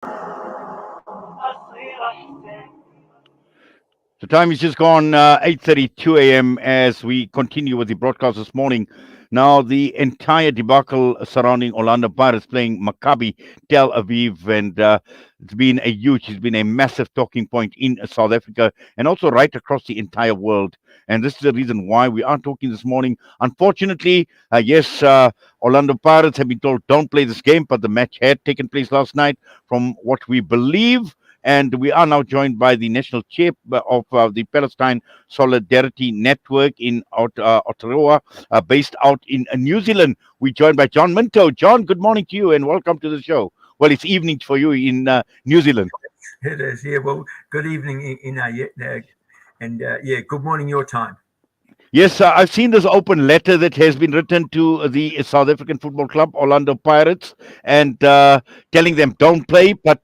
The time is just gone 8:32 a.m. as we continue with the broadcast this morning. Now, the entire debacle surrounding Orlando Pirates playing Maccabi Tel Aviv, and it's been a massive talking point in South Africa and also right across the entire world. And this is the reason why we are talking this morning. Unfortunately, yes, Orlando Pirates have been told don't play this game, but the match had taken place last night, from what we believe. And we are now joined by the national chair of the Palestine Solidarity Network in Aotearoa, based out in New Zealand. We're joined by John Minto. John, good morning to you and welcome to the show. Well, it's evening for you in New Zealand. It is, yeah. Well, good evening and good morning your time. Yes, I've seen this open letter that has been written to the South African Football Club, Orlando Pirates, and telling them don't play. But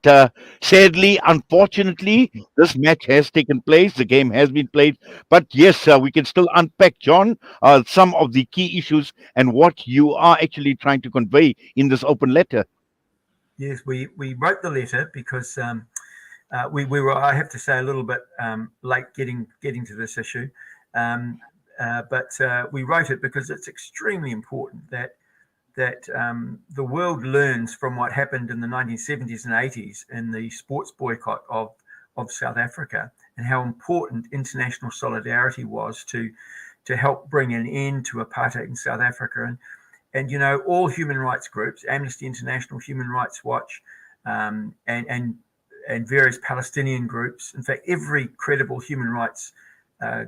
sadly, unfortunately, this match has taken place. The game has been played. But yes, we can still unpack, John, some of the key issues and what you are actually trying to convey in this open letter. Yes, we wrote the letter because we were, I have to say, a little bit late getting to this issue. But we wrote it because it's extremely important that the world learns from what happened in the 1970s and 80s in the sports boycott of South Africa, and how important international solidarity was to help bring an end to apartheid in South Africa. And you know, all human rights groups, Amnesty International, Human Rights Watch, and various Palestinian groups, in fact, every credible human rights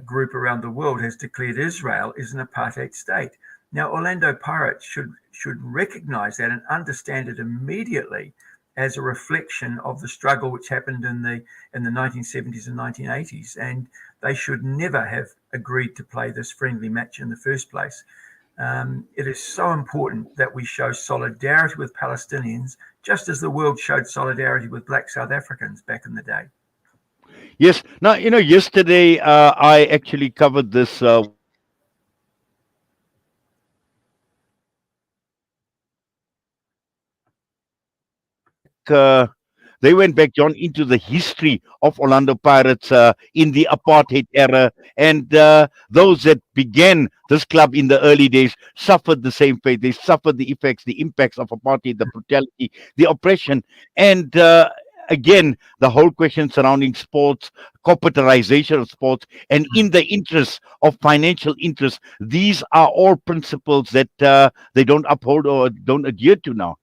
group around the world has declared Israel is an apartheid state. Now, Orlando Pirates should recognize that and understand it immediately as a reflection of the struggle which happened in the 1970s and 1980s, and they should never have agreed to play this friendly match in the first place. It is so important that we show solidarity with Palestinians, just as the world showed solidarity with Black South Africans back in the day. Yes. Now, yesterday I actually covered this. Uh, they went back, John, into the history of Orlando Pirates in the apartheid era, and those that began this club in the early days suffered the same fate. They suffered the effects, the impacts of apartheid, the brutality, the oppression, and again, the whole question surrounding sports, corporatization of sports, and in the interest of financial interests. These are all principles that they don't uphold or don't adhere to now.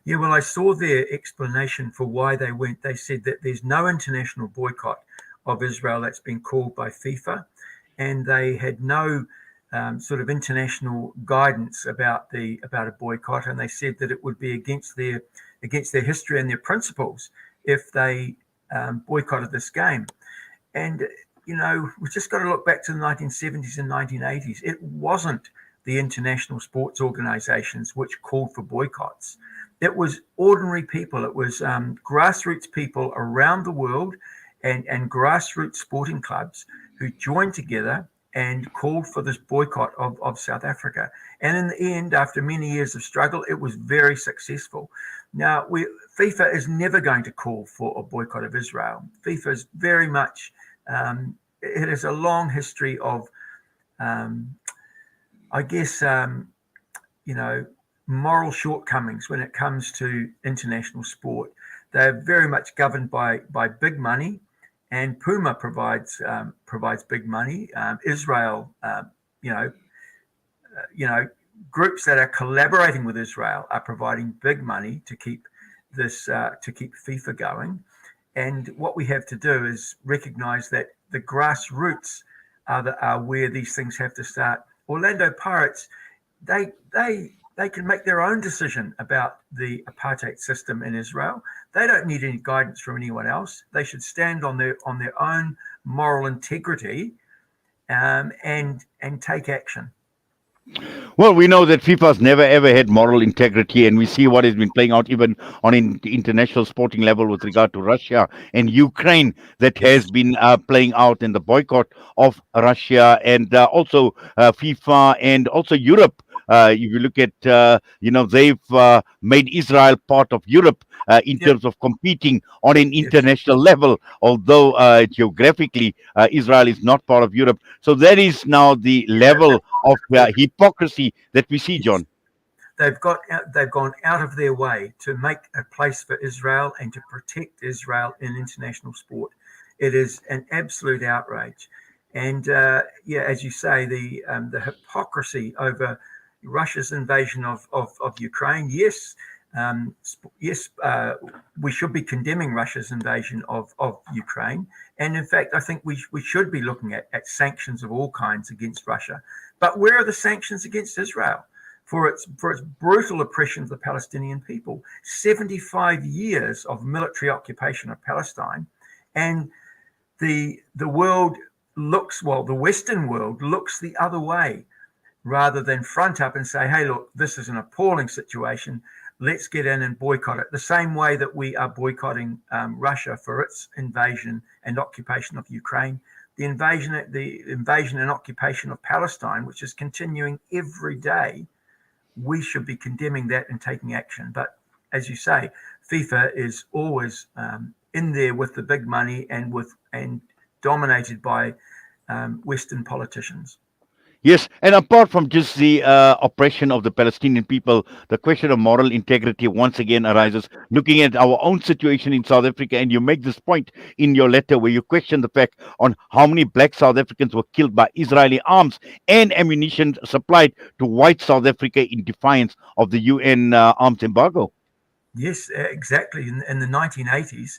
Yeah, well, I saw their explanation for why they went. They said that there's no international boycott of Israel that's been called by FIFA, and they had no sort of international guidance about a boycott, and they said that it would be against their history and their principles if they boycotted this game. And you know, we've just got to look back to the 1970s and 1980s. It wasn't the international sports organizations which called for boycotts. It was ordinary people. It was grassroots people around the world and grassroots sporting clubs who joined together and called for this boycott of South Africa. And in the end, after many years of struggle, it was very successful. Now, FIFA is never going to call for a boycott of Israel. FIFA is very much, it has a long history of, I guess, you know, moral shortcomings when it comes to international sport. They're very much governed by big money, and Puma provides big money. Israel, groups that are collaborating with Israel are providing big money to keep FIFA going. And what we have to do is recognise that the grassroots are where these things have to start. Orlando Pirates, they can make their own decision about the apartheid system in Israel. They don't need any guidance from anyone else. They should stand on their own moral integrity and take action. Well, we know that FIFA's never ever had moral integrity, and we see what has been playing out even on international sporting level with regard to Russia and Ukraine that has been playing out in the boycott of Russia, and also FIFA and also Europe If you look at, they've made Israel part of Europe in Yep. terms of competing on an Yes. international level, although geographically Israel is not part of Europe. So that is now the Yeah. level of hypocrisy that we see, Yes. John. They've gone out of their way to make a place for Israel and to protect Israel in international sport. It is an absolute outrage, and yeah, as you say, the hypocrisy over Russia's invasion of Ukraine. Yes, yes, we should be condemning Russia's invasion of Ukraine, and in fact, I think we should be looking at sanctions of all kinds against Russia. But where are the sanctions against Israel? For its brutal oppression of the Palestinian people, 75 years of military occupation of Palestine, and the world looks, well, the Western world looks the other way rather than front up and say, hey, look, this is an appalling situation. Let's get in and boycott it. The same way that we are boycotting Russia for its invasion and occupation of Ukraine, the invasion and occupation of Palestine, which is continuing every day. We should be condemning that and taking action. But as you say, FIFA is always in there with the big money and dominated by Western politicians. Yes, and apart from just the oppression of the Palestinian people, the question of moral integrity once again arises. Looking at our own situation in South Africa, and you make this point in your letter where you question the fact on how many black South Africans were killed by Israeli arms and ammunition supplied to white South Africa in defiance of the UN arms embargo. Yes, exactly. In the 1980s,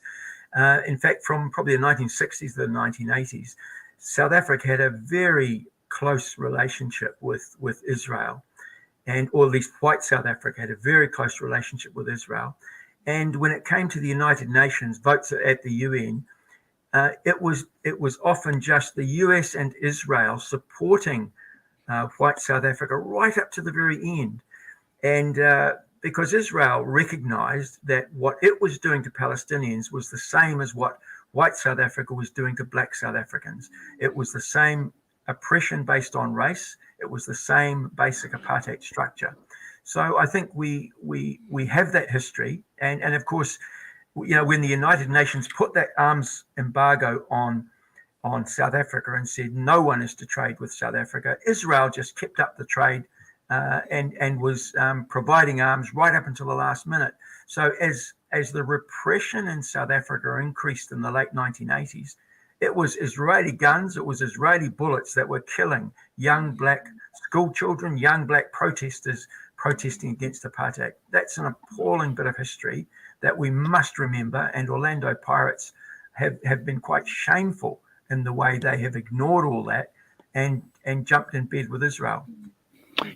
in fact, from probably the 1960s to the 1980s, South Africa had a very close relationship with Israel, and or at least white South Africa had a very close relationship with Israel. And when it came to the United Nations votes at the UN, it was often just the US and Israel supporting white South Africa right up to the very end. And because Israel recognized that what it was doing to Palestinians was the same as what white South Africa was doing to black South Africans. It was the same oppression based on race. It was the same basic apartheid structure. So I think we have that history, and of course, when the United Nations put that arms embargo on South Africa and said no one is to trade with South Africa, Israel just kept up the trade and was providing arms right up until the last minute. So as the repression in South Africa increased in the late 1980s, it was Israeli guns, it was Israeli bullets that were killing young black school children, young black protesters protesting against apartheid. That's an appalling bit of history that we must remember, and Orlando Pirates have been quite shameful in the way they have ignored all that and jumped in bed with Israel.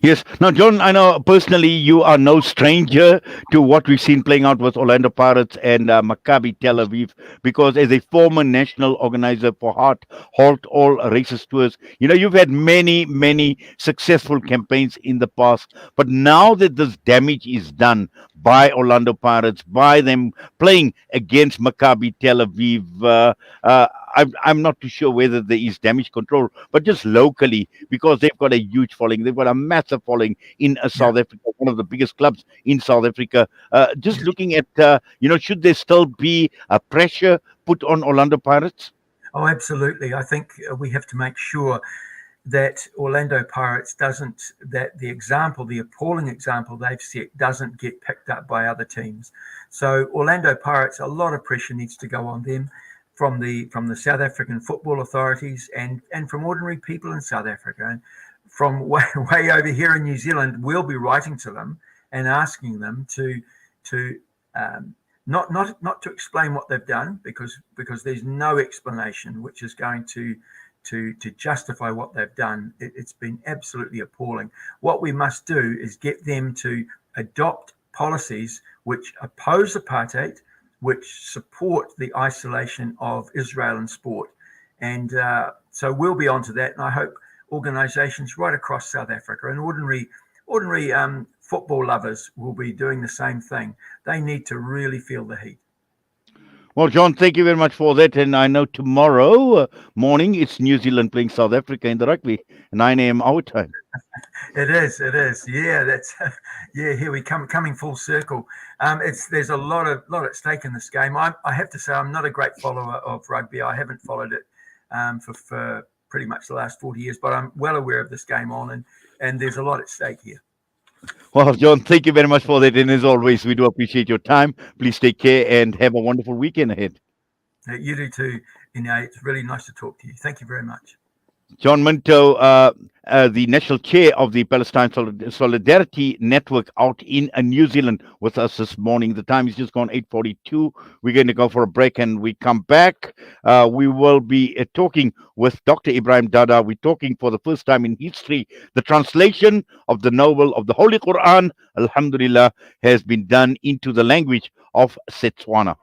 Yes. Now, John, I know personally you are no stranger to what we've seen playing out with Orlando Pirates and Maccabi Tel Aviv, because as a former national organizer for Halt All Racist Tours, you've had many, many successful campaigns in the past. But now that this damage is done by Orlando Pirates, by them playing against Maccabi Tel Aviv, I'm not too sure whether there is damage control, but just locally, because they've got a huge following. They've got a massive following in Yeah, South Africa, one of the biggest clubs in South Africa. Just yeah. looking at, should there still be a pressure put on Orlando Pirates? Oh, absolutely. I think we have to make sure that Orlando Pirates doesn't, that the appalling example they've set doesn't get picked up by other teams. So Orlando Pirates, a lot of pressure needs to go on them from the South African football authorities and from ordinary people in South Africa. And from way over here in New Zealand, we'll be writing to them and asking them to not to explain what they've done, because there's no explanation which is going to justify what they've done. It's been absolutely appalling. What we must do is get them to adopt policies which oppose apartheid, which support the isolation of Israel in sport. And so we'll be onto that. And I hope organisations right across South Africa and ordinary football lovers will be doing the same thing. They need to really feel the heat. Well, John, thank you very much for that. And I know tomorrow morning it's New Zealand playing South Africa in the rugby, 9 a.m. our time. It is. It is. Yeah, that's yeah. Here we come, coming full circle. It's there's a lot at stake in this game. I have to say I'm not a great follower of rugby. I haven't followed it for pretty much the last 40 years, but I'm well aware of this game on, and there's a lot at stake here. Well, John, thank you very much for that. And as always, we do appreciate your time. Please take care and have a wonderful weekend ahead. You do too. It's really nice to talk to you. Thank you very much. John Minto, the national chair of the Palestine Solidarity Network out in New Zealand with us this morning. The time is just gone 8:42. We're going to go for a break and we come back. We will be talking with Dr. Ibrahim Dada. We're talking for the first time in history. The translation of the novel of the Holy Quran, Alhamdulillah, has been done into the language of Setswana.